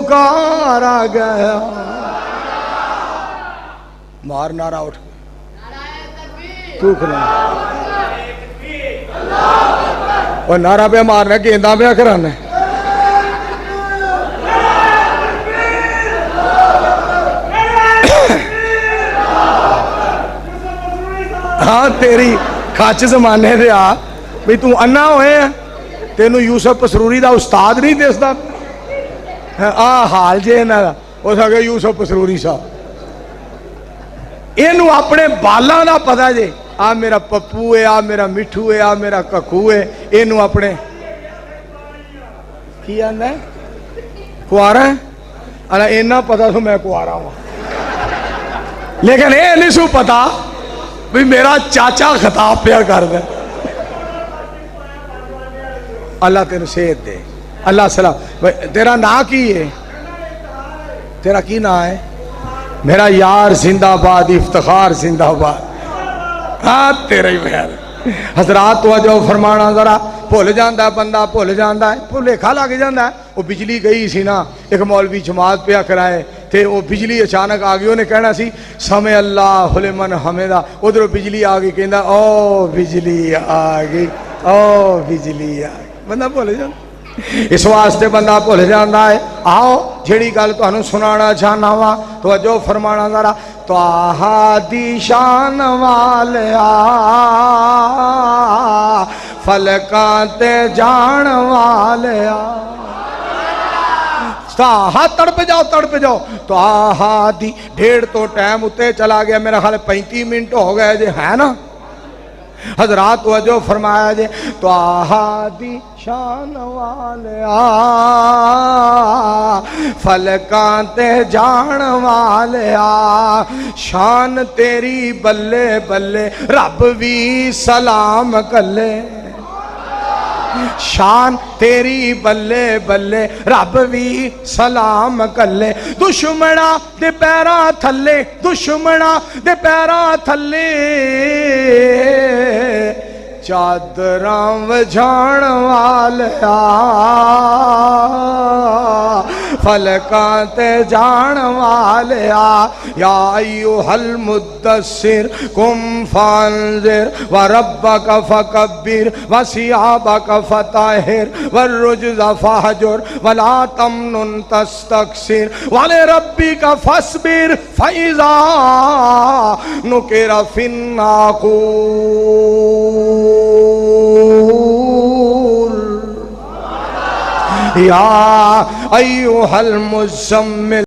پکارا گیا. مار نعرہ اٹھ تو کھلا اور نعرہ پہ مارنا گیندہ پہ کرانا. ہاں تیری کھچ زمانے دے آ بھئی تو انا ہوئے ہیں تینو یوسف پسروری دا استاد نہیں دیستا. حال جے نا وہ سکے یوسف پسروری صاحب اینو اپنے بالاں دا پتہ جے آ میرا پپو ہے آ میرا مٹھو ہے آ میرا ککو ہے. اینو اپنے کی آندہ ہے کوارا ہے اللہ اینا پتہ سو میں کوارا ہوں لیکن اے نہیں سو پتہ بھی میرا چاچا خطاب پیا کر دے. اللہ تیرے صحت دے. اللہ سلام. تیرا نا کی ہے تیرا کی نا ہے؟ میرا یار زندہ باد افتخار زندہ باد. ہاں تیرے ہی بہر حضرات توجہ فرمانا ذرا. بھول جاندہ ہے بندہ بھول جاندہ ہے بھولے کھا لگ جاندہ ہے. وہ بجلی گئی سی نا ایک مولوی جماعت پیا کرائے تھے وہ بجلی اچانک آگئی انہیں کہنا سی سمع اللہ لمن حمدہ. ادھر بجلی آگئی کہندہ او بجلی آگئی او بجلی آگئی. بندہ بھول جاندہ اس واسطے بندہ بھول جاندہ ہے. آؤ جھڑی گل تو انہوں سنانا چاہنا ہوا توجہ فرمانا ذرا. توہا دی شان والیا فلکاں تے جان والیا. ہاں تڑپ جاؤ تو آہا دی. ڈیڑھ تو ٹائم اتے چلا گیا میرا خیال 35 منٹ ہو گئے جے ہے نا حضرات وجہ فرمایا جے. تو آہا دی شان والیا فلکاں تے جان والیا. شان تیری بلے بلے رب بھی سلام کلے. شان تیری بلے بلے رب بھی سلام کلے. دشمنا دے پیراں تھلے دشمنا دے پیراں تھلے چادراں وجھان والیا فلکاں تے جان والیا. یا ایوہ المدثر قم فانذر وربک فکبر وثیابک فطہر والرجز فہجر ولا تمنن تستکثر ولربک فاصبر فاذا نقر فی الناقور. یا ایوہ المزمل